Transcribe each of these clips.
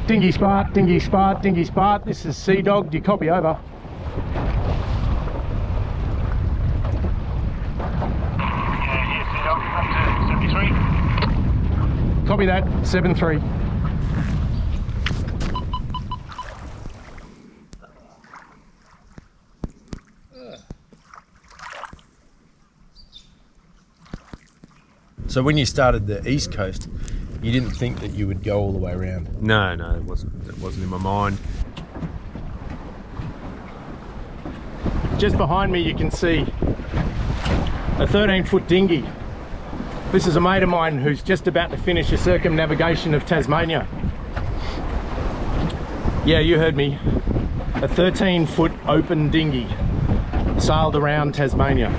Dingy Spart, Dingy Spart, Dingy Spart. This is Sea Dog. Do you copy over? Yeah, Sea Dog, up to 73. Copy that, 7-3. So when you started the East Coast, you didn't think that you would go all the way around? No, it wasn't in my mind. Just behind me you can see a 13-foot dinghy. This is a mate of mine who's just about to finish a circumnavigation of Tasmania. Yeah, you heard me. A 13-foot open dinghy sailed around Tasmania.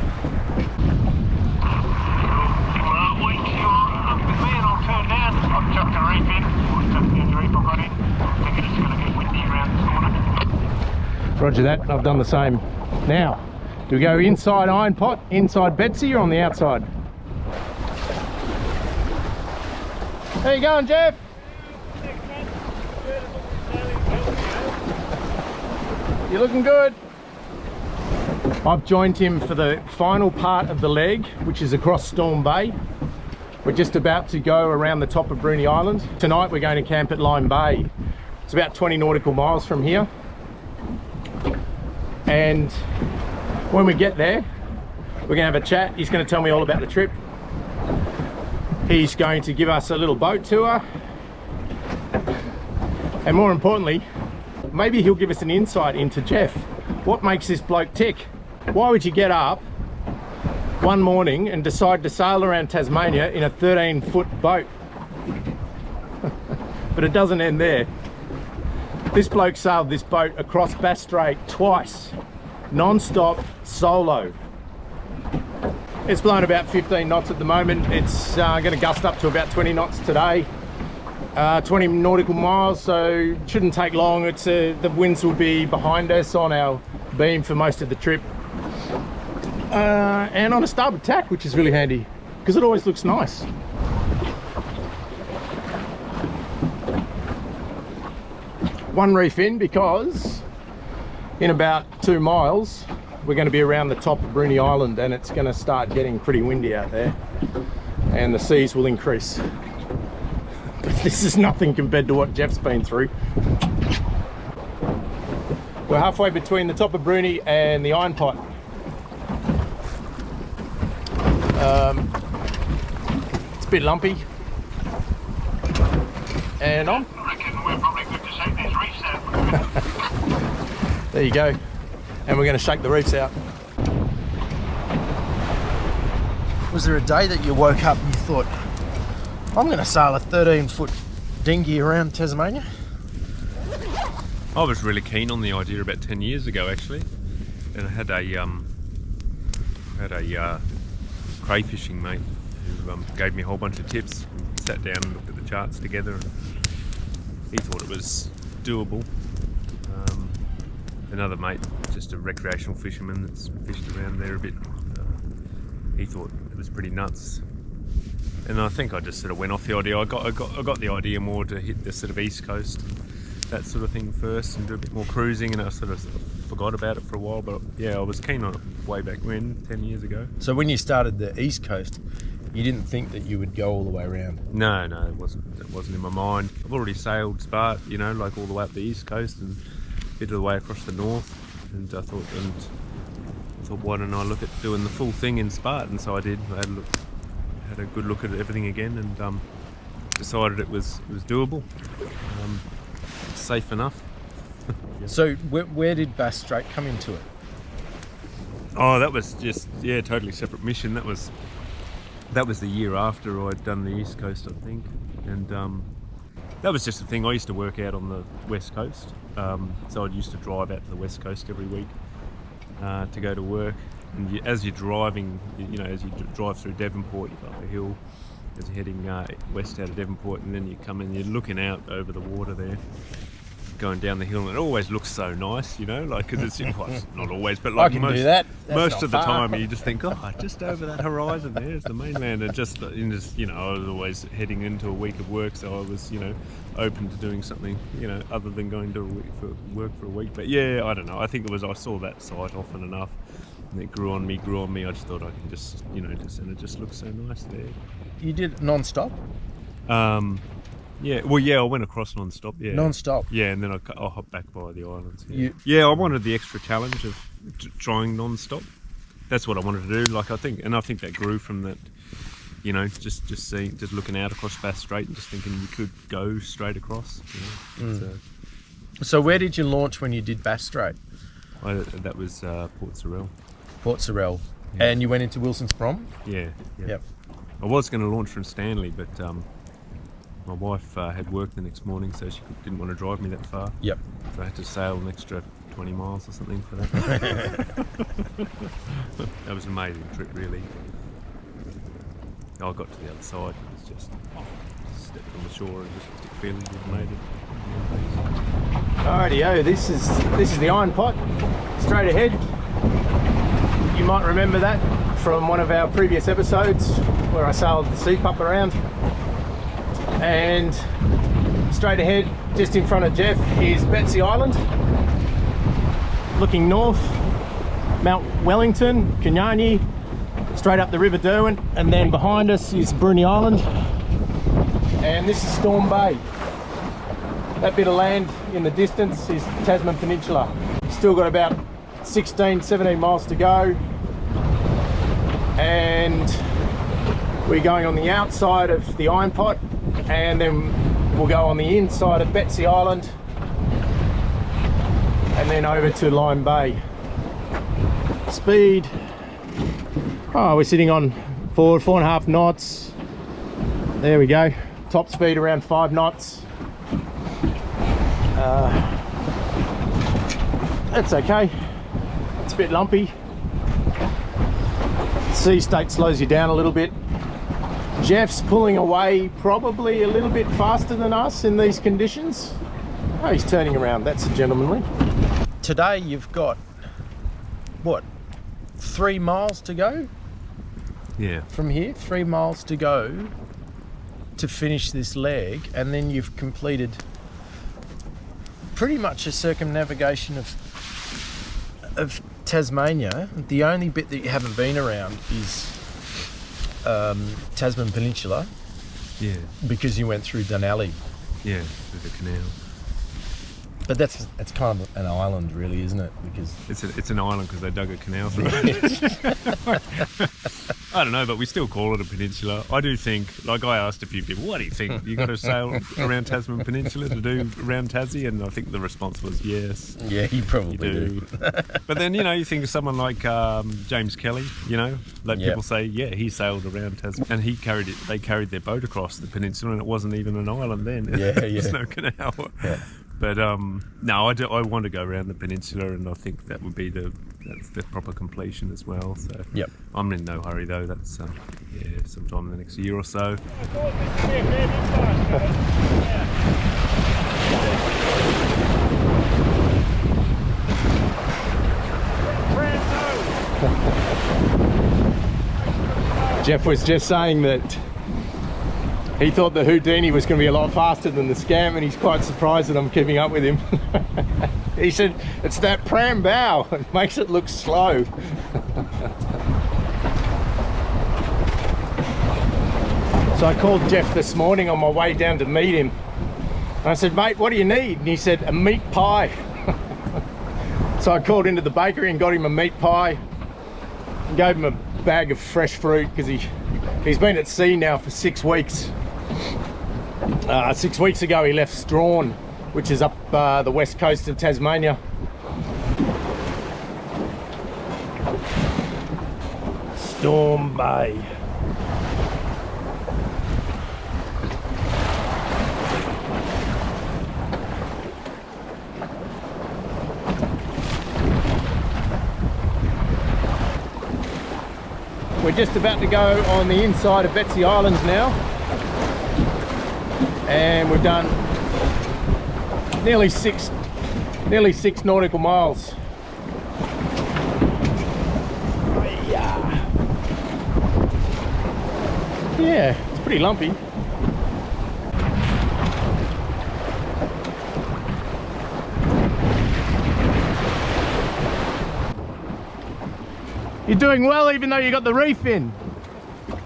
Roger that, I've done the same. Now, do we go inside Iron Pot, inside Betsy, or on the outside? How you going, Jeff? You're looking good. I've joined him for the final part of the leg, which is across Storm Bay. We're just about to go around the top of Bruny Island. Tonight we're going to camp at Lime Bay. It's about 20 nautical miles from here. And when we get there, we're going to have a chat. He's going to tell me all about the trip. He's going to give us a little boat tour. And more importantly, maybe he'll give us an insight into Jeff. What makes this bloke tick? Why would you get up one morning and decide to sail around Tasmania in a 13-foot boat? But it doesn't end there. This bloke sailed this boat across Bass Strait twice, non-stop, solo. It's blowing about 15 knots at the moment. It's going to gust up to about 20 knots today. 20 nautical miles, so it shouldn't take long. The winds will be behind us on our beam for most of the trip. And on a starboard tack, which is really handy, because it always looks nice. One reef in, because in about 2 miles we're going to be around the top of Bruny Island, and it's going to start getting pretty windy out there and the seas will increase. But this is nothing compared to what Jeff's been through. We're halfway between the top of Bruny and the Iron Pot. It's a bit lumpy. And on. I reckon we're probably good to shake these reefs out. There you go. And we're going to shake the reefs out. Was there a day that you woke up and you thought, I'm going to sail a 13-foot dinghy around Tasmania? I was really keen on the idea about 10 years ago, actually, and I had a crayfishing mate who gave me a whole bunch of tips. We sat down and looked at the charts together, and he thought it was doable. Another mate, just a recreational fisherman that's fished around there a bit, he thought it was pretty nuts. And I think I just sort of went off the idea. I got the idea more to hit the sort of East Coast and that sort of thing first, and do a bit more cruising, and I sort of forgot about it for a while. But yeah, I was keen on it way back when, 10 years ago. So when you started the East Coast, you didn't think that you would go all the way around? No, it wasn't in my mind. I've already sailed Spart, like all the way up the East Coast and a bit of the way across the north, and I thought, why don't I look at doing the full thing in Spart? And so I did. I had a good look at everything again, and decided it was doable, safe enough. So where did Bass Strait come into it? Oh, that was just totally separate mission. That was the year after I'd done the East Coast, I think, and that was just a thing. I used to work out on the West Coast, so I used to drive out to the West Coast every week to go to work. And as you're driving, as you drive through Devonport, you go up a hill as you're heading west out of Devonport, and then you come in, you're looking out over the water there, going down the hill, and it always looks so nice, you know, like, because it's well, not always, but I like can most, do that. That's most not of the far. time you just think, oh, just over that horizon there's the mainland, and just you know, I was always heading into a week of work, so I was, you know, open to doing something, you know, other than going to work for a week. But yeah, I don't know, I think it was, I saw that site often enough, and it grew on me. I just thought I can just, you know, and it just looks so nice there. You did it non-stop? Yeah, well, yeah, I went across non-stop, yeah. Non-stop? Yeah, and then I hopped back by the islands. Yeah, I wanted the extra challenge of trying non-stop. That's what I wanted to do. Like, I think that grew from that, you know, just looking out across Bass Strait and just thinking you could go straight across. You know? So where did you launch when you did Bass Strait? That was Port Sorell. Port Sorell. Yeah. And you went into Wilson's Prom? Yeah. Yep. I was going to launch from Stanley, but my wife had work the next morning, so she didn't want to drive me that far. Yep. So I had to sail an extra 20 miles or something for that. That was an amazing trip, really. I got to the other side, and it was just stepped on the shore and just feeling we made it. Alrighty-o, this is the Iron Pot, straight ahead. You might remember that from one of our previous episodes where I sailed the Sea Pup around. And straight ahead, just in front of Jeff, is Betsy Island. Looking north, Mount Wellington, Kenyani, straight up the River Derwent, and then behind us is Bruny Island. And this is Storm Bay. That bit of land in the distance is Tasman Peninsula. Still got about 16, 17 miles to go. And we're going on the outside of the Iron Pot, and then we'll go on the inside of Betsy Island, and then over to Lime Bay. Speed, oh, we're sitting on 4.5 knots. There we go. Top speed around 5 knots. That's okay. It's a bit lumpy. Sea state slows you down a little bit. Jeff's pulling away probably a little bit faster than us in these conditions. Oh, he's turning around. That's gentlemanly. Today you've got, what, 3 miles to go? Yeah. From here, 3 miles to go to finish this leg, and then you've completed pretty much a circumnavigation of Tasmania. The only bit that you haven't been around is Tasman Peninsula. Yeah. Because you went through Dunalley. Yeah, through the canal. But that's kind of an island, really, isn't it? Because it's an island because they dug a canal through it. I don't know, but we still call it a peninsula. I do think, like, I asked a few people, what do you think? You got to sail around Tasman Peninsula to do around Tassie? And I think the response was yes. Yeah, you probably do. But then, you know, you think of someone like James Kelly, you know, like people say, yeah, he sailed around Tasman, and they carried their boat across the peninsula, and it wasn't even an island then. There's no canal. Yeah. But no, I want to go around the peninsula, and I think that would be that's the proper completion as well. So I'm in no hurry though. That's sometime in the next year or so. Jeff was just saying that he thought the Houdini was going to be a lot faster than the Scam, and he's quite surprised that I'm keeping up with him. He said, it's that pram bow, it makes it look slow. So I called Jeff this morning on my way down to meet him. And I said, mate, what do you need? And he said, a meat pie. So I called into the bakery and got him a meat pie. And gave him a bag of fresh fruit, because he's been at sea now for 6 weeks. 6 weeks ago he left Strawn, which is up the west coast of Tasmania. Storm Bay. We're just about to go on the inside of Betsy Islands now, and we've done nearly 6 Nearly 6 nautical miles. Yeah, it's pretty lumpy. You're doing well even though you got the reef in. Yeah,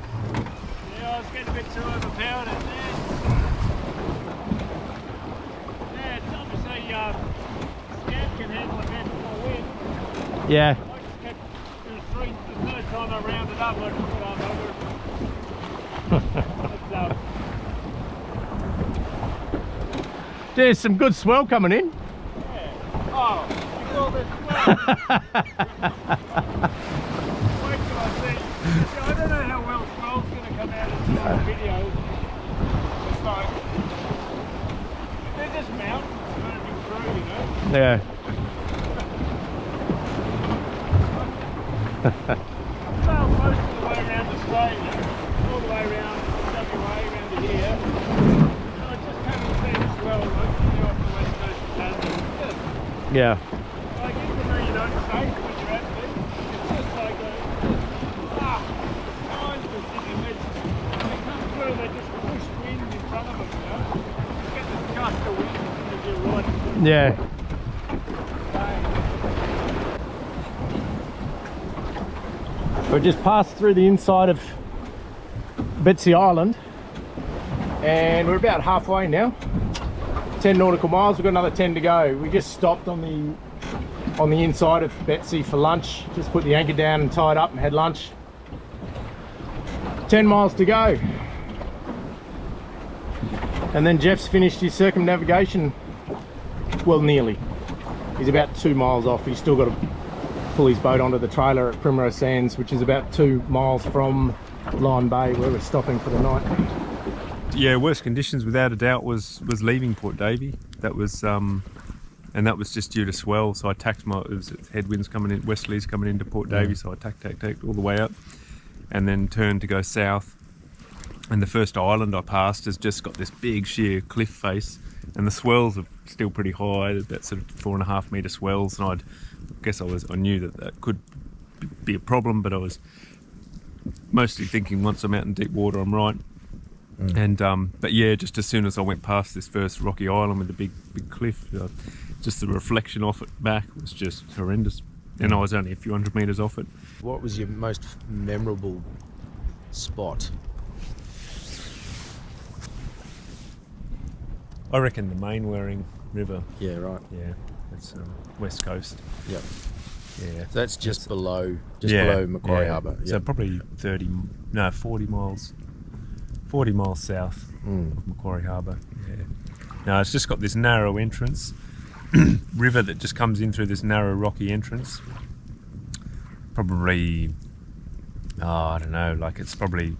I was getting a bit too overpowered at that. Yeah, it's obviously Scab can handle a bit more wind. Yeah. I just kept, the third time I rounded up, I just got over. There's some good swell coming in. Yeah. Oh, you call this swell? Wait till I see. I don't know how well swell's going to come out in some of the videos. It's like, they're just mountains moving through, you know? Yeah. Sailed most of the way around Australia, all the way around WA, around to here. I just haven't seen as well, like, off the west coast of Tasmania. Yeah. Like, even though you don't say when you're at there, it's just like signs of thinking they come through, they just push wind in front of them, you know? You get this gust of wind as you're riding through. Yeah. We've just passed through the inside of Betsy Island and we're about halfway now. 10 nautical miles, we've got another 10 to go. We just stopped on the inside of Betsy for lunch. Just put the anchor down and tied up and had lunch. 10 miles to go. And then Jeff's finished his circumnavigation, well, nearly. He's about 2 miles off. He's still got to pull his boat onto the trailer at Primrose Sands, which is about 2 miles from Lyme Bay, where we're stopping for the night. Yeah, worst conditions without a doubt was leaving Port Davey. That was and that was just due to swell. So I tacked it was headwinds coming in, westerlies coming into Port Davey. So I tacked all the way up, and then turned to go south. And the first island I passed has just got this big sheer cliff face, and the swells are still pretty high, about sort of 4.5 metre swells. And I knew that could be a problem, but I was mostly thinking once I'm out in deep water, I'm right. And but yeah, just as soon as I went past this first rocky island with the big cliff, just the reflection off it back was just horrendous. And I was only a few hundred metres off it. What was your most memorable spot? I reckon the Mainwaring River. Yeah, right. Yeah, it's west coast. Yep. Yeah, So that's just below Macquarie Harbour. So probably 40 miles. 40 miles south of Macquarie Harbour. Yeah. Now it's just got this narrow entrance, river that just comes in through this narrow rocky entrance. Probably, I don't know, like it's probably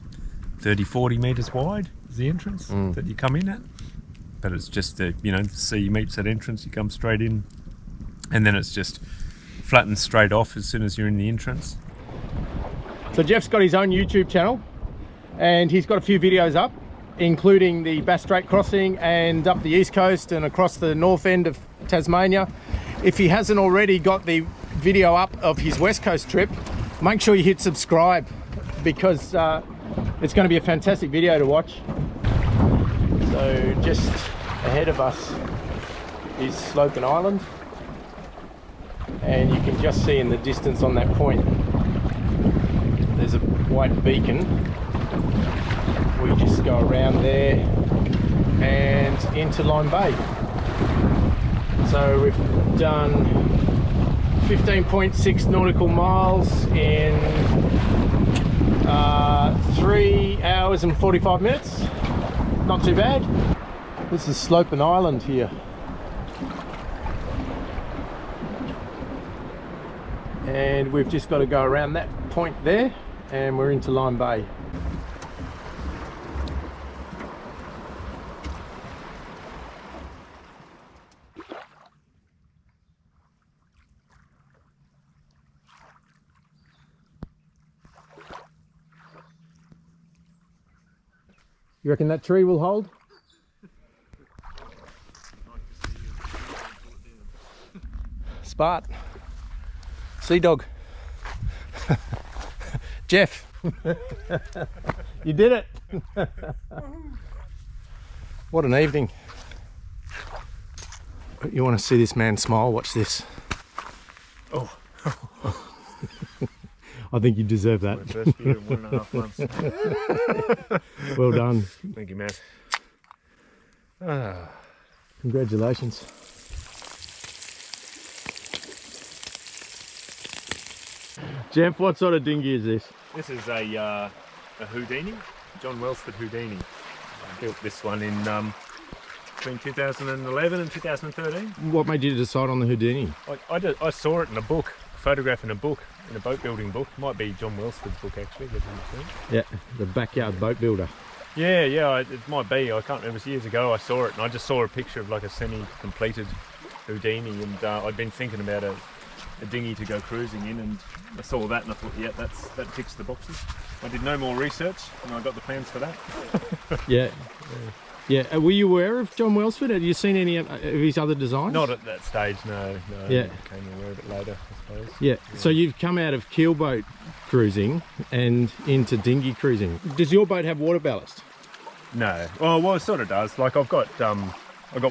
30-40 metres wide is the entrance that you come in at. But it's just the sea meets that entrance, you come straight in, and then it's just flattens straight off as soon as you're in the entrance. So Jeff's got his own YouTube channel and he's got a few videos up, including the Bass Strait crossing and up the east coast and across the north end of Tasmania. If he hasn't already got the video up of his west coast trip, make sure you hit subscribe, because it's going to be a fantastic video to watch. So just ahead of us is Slocum Island, and you can just see in the distance on that point there's a white beacon. We just go around there and into Lyme Bay. So we've done 15.6 nautical miles in 3 hours and 45 minutes. Not too bad. This is Slocum Island here. And we've just got to go around that point there and we're into Lyme Bay. You reckon that tree will hold? Spart. Sea dog. Jeff. You did it. What an evening. You want to see this man smile? Watch this. Oh. I think you deserve that. My first beer in 1.5 months. Well done. Thank you, man. Congratulations. Jeff, what sort of dinghy is this? This is a Houdini, John Welsford Houdini. I built this one in between 2011 and 2013. What made you decide on the Houdini? I saw it in a book, a photograph in a book, in a boat building book. Might be John Welsford's book actually. Yeah, the backyard boat builder. Yeah, it might be. I can't remember. It was years ago I saw it, and I just saw a picture of like a semi-completed Houdini, and I'd been thinking about a dinghy to go cruising in, and I saw that and I thought, yeah, that ticks the boxes. I did no more research, and I got the plans for that. Yeah. Were you aware of John Welsford? Have you seen any of his other designs? Not at that stage, no. Yeah. I came aware of it later, I suppose. Yeah. So you've come out of keelboat cruising and into dinghy cruising. Does your boat have water ballast? No. Well, it sort of does. Like I've got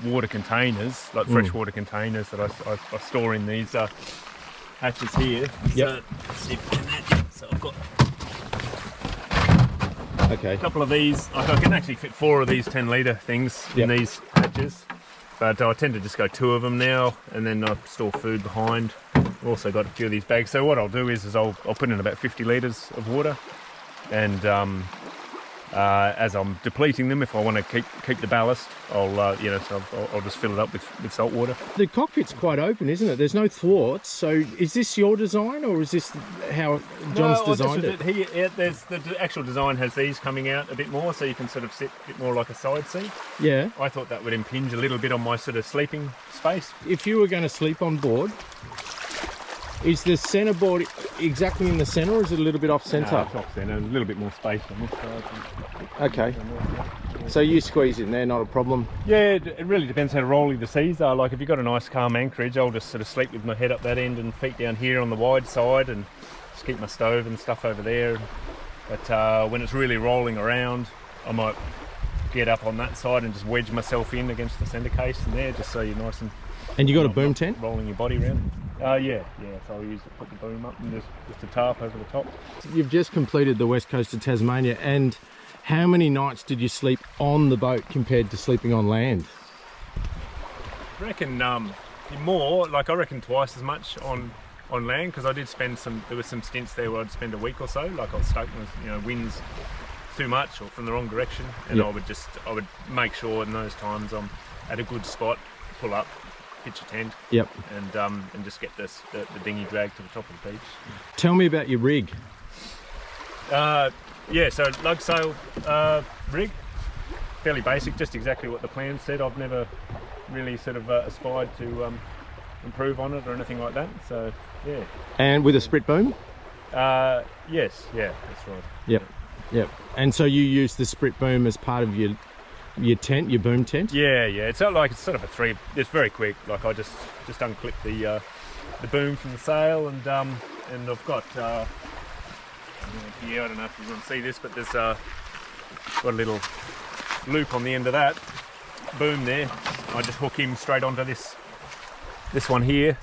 water containers, like freshwater containers that I store in these hatches here. Yep. So I've got Okay. a couple of these. Like I can actually fit 4 of these 10-litre things in these hatches, but I tend to just go 2 of them now, and then I store food behind. I've also got a few of these bags. So what I'll do is I'll put in about 50 litres of water, and as I'm depleting them, if I want to keep the ballast, I'll just fill it up with salt water. The cockpit's quite open, isn't it? There's no thwarts. So is this your design, or is this how John's designed it? The actual design has these coming out a bit more, so you can sort of sit a bit more like a side seat. Yeah. I thought that would impinge a little bit on my sort of sleeping space. If you were going to sleep on board, is the centreboard exactly in the centre, or is it a little bit off centre? No, it's off centre, a little bit more space on this side. Okay. So you squeeze in there, not a problem. Yeah, it really depends how rolly the seas are. Like if you've got a nice calm anchorage, I'll just sort of sleep with my head up that end and feet down here on the wide side, and just keep my stove and stuff over there. But when it's really rolling around, I might get up on that side and just wedge myself in against the centre case in there, just so you're nice and... And you got a boom tent? Rolling your body around. Yeah. So I'll put the boom up and just a tarp over the top. You've just completed the west coast of Tasmania, and how many nights did you sleep on the boat compared to sleeping on land? I reckon more. Like I reckon twice as much on land, because I did spend there were some stints there where I'd spend a week or so. Like I was stuck with winds too much or from the wrong direction, and I would make sure in those times I'm at a good spot, pull up, pitch a tent, and just get the dinghy dragged to the top of the beach. Tell me about your rig. So lug sail rig, fairly basic, just exactly what the plan said. I've never really sort of aspired to improve on it or anything like that. So yeah. And with a sprit boom? Yes, yeah, that's right. Yep. And so you use the sprit boom as part of your tent, your boom tent? Yeah. It's not like it's sort of a 3. It's very quick. Like I just unclip the boom from the sail, and I've got I don't know if you can see this, but there's got a little loop on the end of that boom there. I just hook him straight onto this one here.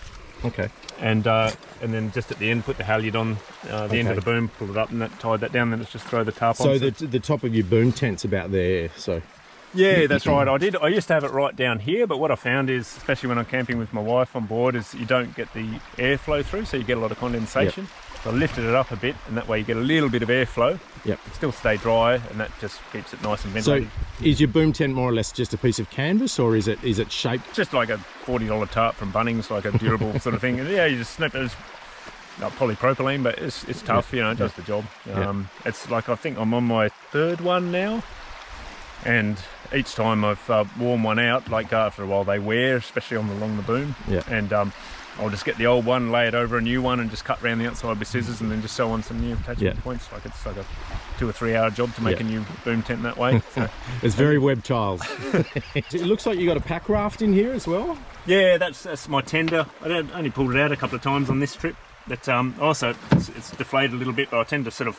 Okay. And then just at the end put the halyard on the end of the boom, pull it up, and tied that down. Then it's just throw the tarp on. So the top of your boom tent's about there. So. Yeah, that's right. I used to have it right down here, but what I found is, especially when I'm camping with my wife on board, is you don't get the airflow through, so you get a lot of condensation. Yep. So I lifted it up a bit, and that way you get a little bit of airflow. Yep. Still stay dry, and that just keeps it nice and ventilated. So is your boom tent more or less just a piece of canvas, or is it shaped? Just like a $40 tarp from Bunnings, like a durable sort of thing. And yeah, you just snip it. It's not polypropylene, but it's tough, it does the job. It's like, I think I'm on my 3rd one now, and each time I've worn one out, like after a while they wear, especially along the boom. Yeah. And I'll just get the old one, lay it over a new one, and just cut around the outside with scissors, and then just sew on some new attachment points. Like it's like a 2 or 3 hour job to make a new boom tent that way. So. It's very Webb Childs. It looks like you got a pack raft in here as well. Yeah, that's my tender. I only pulled it out a couple of times on this trip. But also it's deflated a little bit, but I tend to sort of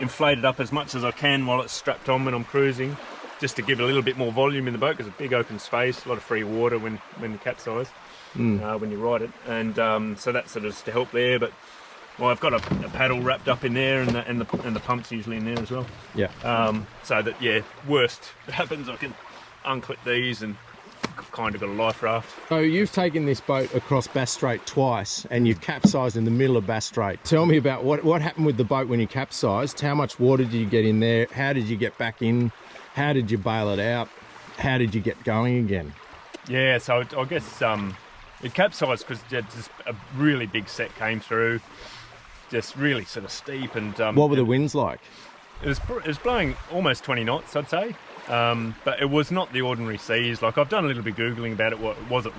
inflate it up as much as I can while it's strapped on when I'm cruising, just to give it a little bit more volume in the boat, because it's a big open space, a lot of free water when you capsize, when you ride it, and so that's sort of just to help there. But well, I've got a paddle wrapped up in there, and the pump's usually in there as well. Yeah. So that worst happens, I can unclip these and kind of got a life raft. So you've taken this boat across Bass Strait twice, and you've capsized in the middle of Bass Strait. Tell me about what happened with the boat when you capsized. How much water did you get in there? How did you get back in? How did you bail it out? How did you get going again? Yeah, so I guess it capsized because just a really big set came through, just really sort of steep. And what were the winds like? It was blowing almost 20 knots, I'd say. But it was not the ordinary seas. Like, I've done a little bit Googling about it. What was it?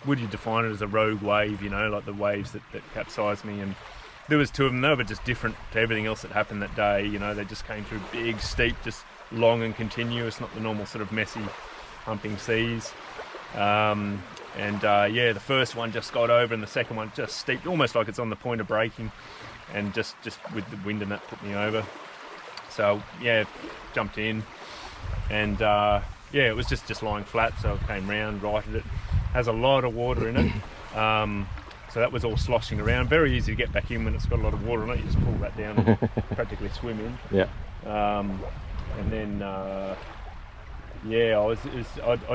Would you define it as a rogue wave, you know, like the waves that capsized me? And there was 2 of them. They were just different to everything else that happened that day. You know, they just came through big, steep, just long and continuous, not the normal sort of messy humping seas. The first one just got over, and the second one just steep, almost like it's on the point of breaking, and just with the wind and that put me over. So yeah, jumped in, and it was just lying flat, so I came round, righted it. Has a lot of water in it, so that was all sloshing around. Very easy to get back in when it's got a lot of water in it. You just pull that down and practically swim in. Yeah. And then I'd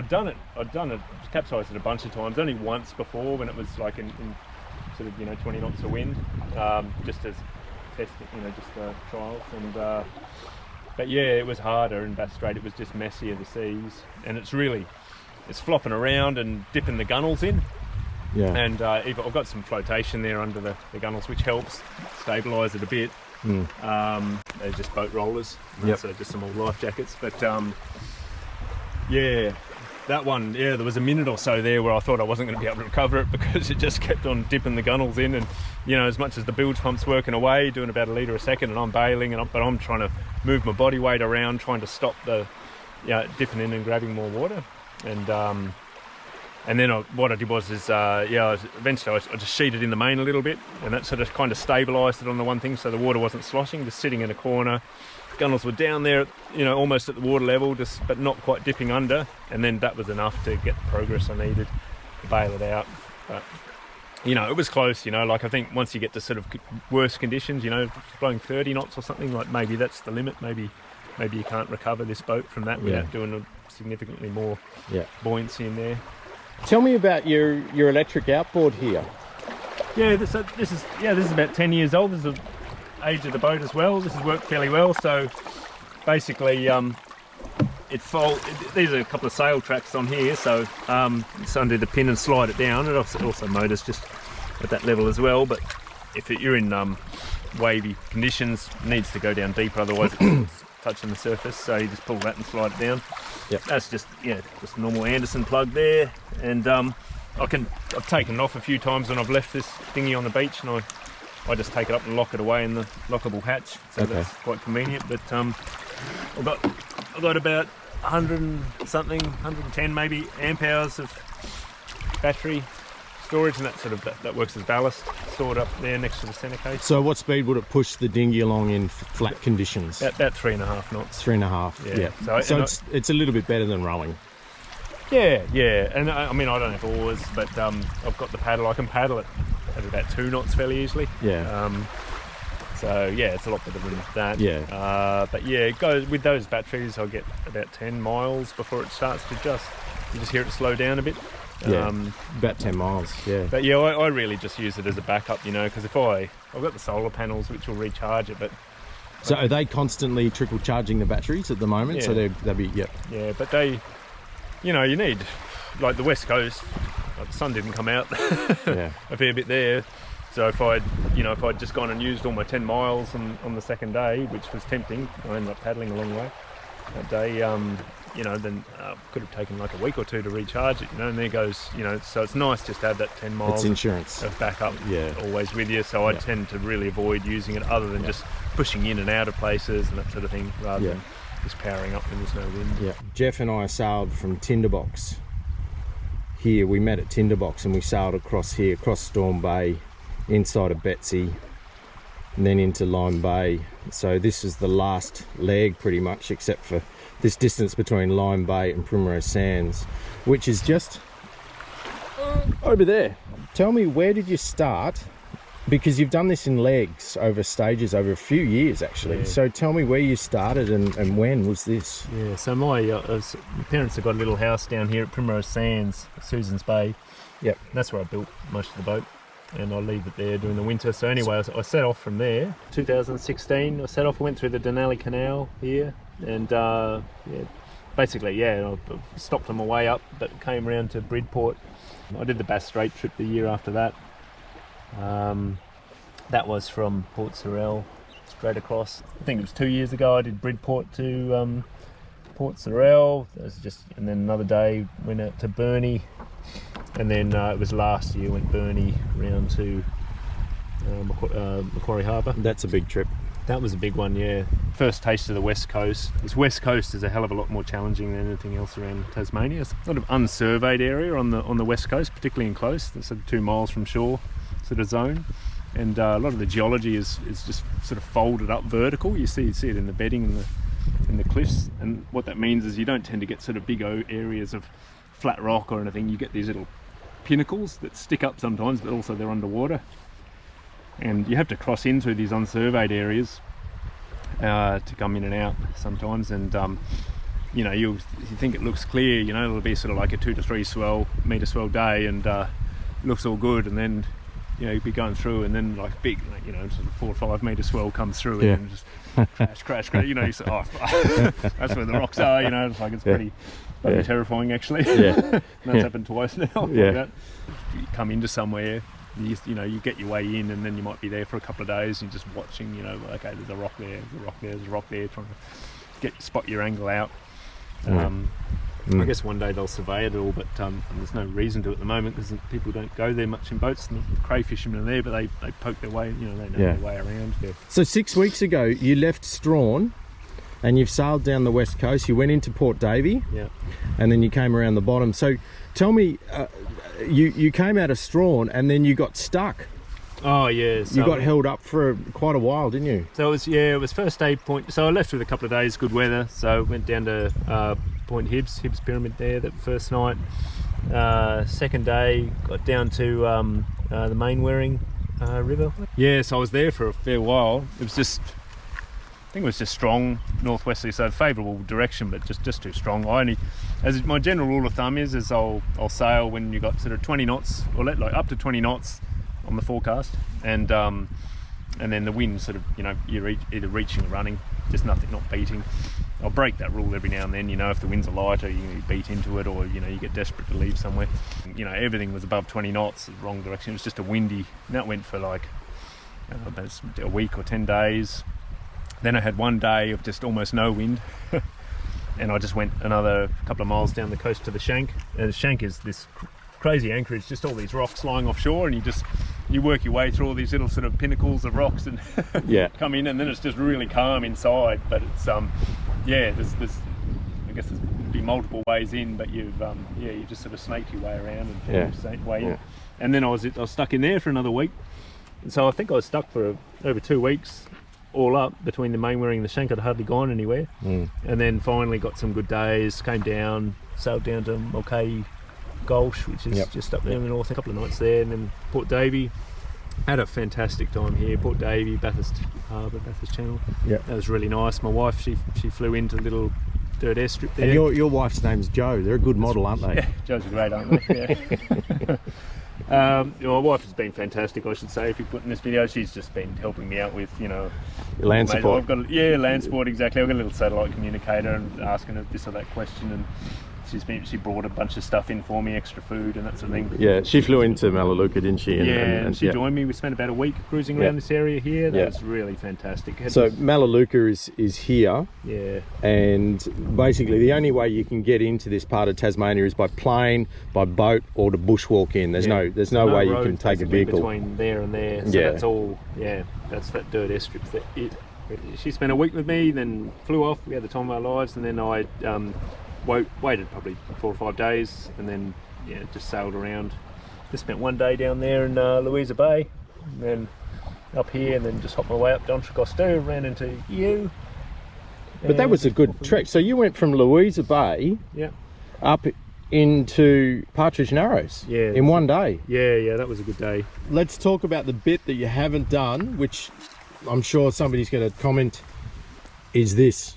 done it, capsized it a bunch of times. Only once before, when it was like in sort of 20 knots of wind, just as testing, just trials. And but yeah, it was harder in Bass Strait. It was just messier, the seas, and it's flopping around and dipping the gunnels in. Yeah. And I've got some flotation there under the gunnels, which helps stabilise it a bit. They're just boat rollers, so just some old life jackets. But that one, there was a minute or so there where I thought I wasn't going to be able to recover it, because it just kept on dipping the gunnels in, and as much as the bilge pump's working away, doing about a litre a second, and I'm bailing, but I'm trying to move my body weight around, trying to stop the dipping in and grabbing more water. And then what I did was eventually I just sheeted in the main a little bit, and that sort of kind of stabilised it on the one thing, so the water wasn't sloshing, just sitting in a corner. Gunnels were down there, almost at the water level, but not quite dipping under, and then that was enough to get the progress I needed to bail it out. But it was close. Like, I think once you get to sort of worse conditions, blowing 30 knots or something, like maybe that's the limit. Maybe you can't recover this boat from that without doing significantly more buoyancy in there. Tell me about your electric outboard here. Yeah, this is about 10 years old. This is the age of the boat as well. This has worked fairly well. So basically, these are a couple of sail tracks on here. So it's undo the pin and slide it down. It also motors just at that level as well. But if you're in wavy conditions, it needs to go down deeper. Otherwise, it's touching the surface. So you just pull that and slide it down. Yep. That's just a normal Anderson plug there, and I've taken it off a few times when I've left this dinghy on the beach, and I just take it up and lock it away in the lockable hatch, so that's quite convenient. But I've got about 100 and something, 110 maybe amp hours of battery storage, and that works as ballast, stored up there next to the centre case. So what speed would it push the dinghy along in flat conditions? About 3.5 knots. 3.5, yeah. So it's a little bit better than rowing. Yeah, and I don't have oars, but I've got the paddle. I can paddle it at about 2 knots fairly easily. Yeah. So yeah, it's a lot better than that. Yeah. But yeah, it goes with those batteries. I'll get about 10 miles before it starts to you just hear it slow down a bit. About 10 miles, yeah. But yeah, I really just use it as a backup, because if I've got the solar panels which will recharge it, but... So are they constantly trickle charging the batteries at the moment? Yeah. So they'll be, Yeah, but they, you need, like the West Coast, like the sun didn't come out a fair bit there. So if I'd just gone and used all my 10 miles on the second day, which was tempting, I ended up paddling a long way that day, you know, then could have taken like a week or two to recharge it, you know, and there goes, you know, so it's nice just to have that 10 miles It's insurance. of backup Yeah. always with you. So I tend to really avoid using it other than just pushing in and out of places and that sort of thing, rather than just powering up when there's no wind. Yeah. Jeff and I sailed from Tinderbox here. We met at Tinderbox and we sailed across here, across Storm Bay, inside of Betsy, and then into Lime Bay. So this is the last leg pretty much, except for this distance between Lime Bay and Primrose Sands, which is just over there. Tell me, where did you start? Because you've done this in legs over stages over a few years actually. Yeah. So tell me where you started and when was this? Yeah, so my parents have got a little house down here at Primrose Sands, Susan's Bay. Yep. That's where I built most of the boat, and I leave it there during the winter. So anyway, I set off from there. 2016, I set off, I went through the Denali Canal here, and basically, I stopped on my way up, but came around to Bridport. I did the Bass Strait trip the year after that. That was from Port Sorell straight across. I think it was 2 years ago I did Bridport to Port Sorell. That was just, and then another day went out to Burnie, and then it was last year went Burnie round to Macquarie Harbour. That's a big trip. That was a big one, yeah. First taste of the West Coast. This West Coast is a hell of a lot more challenging than anything else around Tasmania. It's a sort of unsurveyed area on the West Coast, particularly in close. It's sort of 2 miles from shore sort of zone. And a lot of the geology is just sort of folded up vertical. You see it in the bedding and the cliffs. And what that means is you don't tend to get sort of big areas of flat rock or anything. You get these little pinnacles that stick up sometimes, but also they're underwater. And you have to cross in through these unsurveyed areas to come in and out sometimes. And you know, you think it looks clear, you know, it'll be sort of like a 2 to 3 metre swell day, and looks all good, and then, you know, you'd be going through, and then like big, you know, sort of 4 or 5 metre swell comes through, and then just crash, you know, you say, oh, that's where the rocks are, you know. It's like, it's pretty terrifying actually. That's happened twice now. Like that. You come into somewhere, you know, you get your way in, and then you might be there for a couple of days, and you're just watching, you know, okay, there's a rock there, there's a rock there, there's a rock there, trying to spot your angle out. I guess one day they'll survey it all, but there's no reason to at the moment, because people don't go there much in boats. And the cray fishermen are there, but they poke their way, you know, they know their way around. Yeah. So 6 weeks ago you left Strawn and you've sailed down the west coast. You went into Port Davey, and then you came around the bottom. So tell me, you came out of Strawn and then you got stuck. Oh yeah, so you got held up for quite a while, didn't you? So it was first day Point. So I left with a couple of days, good weather. So went down to Point Hibbs Pyramid there that first night. Second day got down to the Mainwaring River. Yeah, so I was there for a fair while. It was just, I think it was just strong northwesterly, so favourable direction, but just too strong. As my general rule of thumb is I'll sail when you got sort of 20 knots, or like up to 20 knots on the forecast, and then the wind sort of, you know, you're either reaching or running, just nothing, not beating. I'll break that rule every now and then, you know, if the winds are lighter, you beat into it, or, you know, you get desperate to leave somewhere. You know, everything was above 20 knots, the wrong direction. It was just a windy, and that went for like about a week or 10 days. Then I had one day of just almost no wind, and I just went another couple of miles down the coast to the Shank. The Shank is this crazy anchorage, just all these rocks lying offshore, and you work your way through all these little sort of pinnacles of rocks and come in, and then it's just really calm inside. But it's there's I guess there's be multiple ways in, but you just sort of snaked your way around and found your way in. And then I was stuck in there for another week, and so I think I was stuck for over 2 weeks all up between the Mainwaring and the Shank. I'd hardly gone anywhere, and then finally got some good days, came down, sailed down to Mulcahy Gulch, which is just up there in the north, a couple of nights there, and then Port Davey. Had a fantastic time here. Port Davey, Bathurst Harbour, Bathurst Channel. That was really nice. My wife, she flew into the little dirt airstrip there. And your wife's name's Jo. They're a good model, aren't they? Yeah, Jo's great, aren't they? My wife has been fantastic, I should say. If you put in this video, she's just been helping me out with, you know, land support. I've got land support, exactly. I've got a little satellite communicator and asking her this or that question, and she brought a bunch of stuff in for me, extra food and that sort of thing. Yeah, she flew into Melaleuca, didn't she? And she joined me. We spent about a week cruising around this area here. That was really fantastic. So Melaleuca is here. Yeah. And basically the only way you can get into this part of Tasmania is by plane, by boat, or to bushwalk in. There's no way you can take a vehicle between there and there. So that's all. Yeah, that's that dirt airstrip. She spent a week with me, then flew off. We had the time of our lives, and then I waited probably 4 or 5 days, and then just sailed around. Just spent 1 day down there in Louisa Bay, and then up here, and then just hopped my way up to Entrecosteau, ran into you. But that was a good trek. So you went from Louisa Bay up into Partridge Narrows in 1 day. Yeah, that was a good day. Let's talk about the bit that you haven't done, which I'm sure somebody's going to comment, is this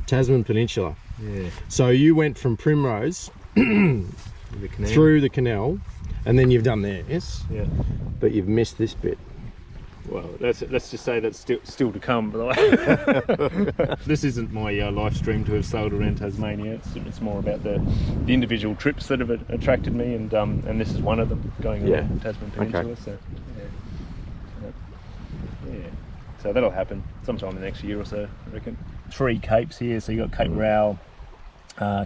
Tasman Peninsula. Yeah. So you went from Primrose through the canal, and then you've done this. Yeah. But you've missed this bit. Well, let's just say that's still to come. But this isn't my life stream to have sailed around Tasmania. It's more about the individual trips that have attracted me, and this is one of them, going around the Tasman Peninsula. Okay. So so that'll happen sometime in the next year or so, I reckon. 3 capes here, so you got Cape Rowell,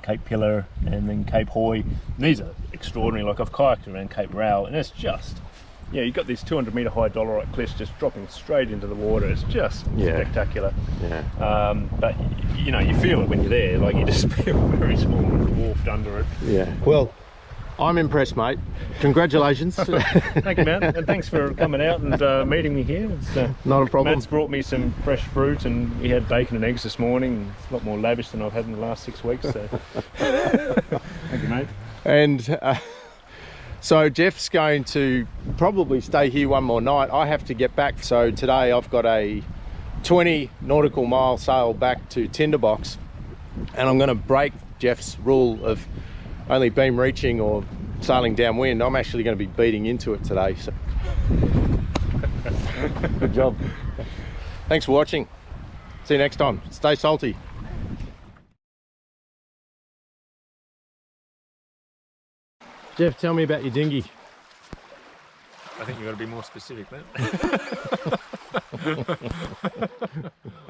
Cape Pillar, and then Cape Hoy. And these are extraordinary. Like, I've kayaked around Cape Rowell, and it's just, you've got these 200 metre high dolerite cliffs just dropping straight into the water. It's just spectacular. Yeah. But you feel it when you're there. Like, you just feel very small and dwarfed under it. Yeah. Well, I'm impressed, mate. Congratulations. Thank you, man, and thanks for coming out and meeting me here. It's, not a problem. Matt's brought me some fresh fruit, and we had bacon and eggs this morning. It's a lot more lavish than I've had in the last 6 weeks. So, thank you, mate. And so Jeff's going to probably stay here one more night. I have to get back. So today I've got a 20 nautical mile sail back to Tinderbox, and I'm going to break Jeff's rule of only beam reaching or sailing downwind. I'm actually going to be beating into it today. So. Good job. Thanks for watching. See you next time. Stay salty. Jeff, tell me about your dinghy. I think you've got to be more specific, man.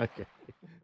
Okay.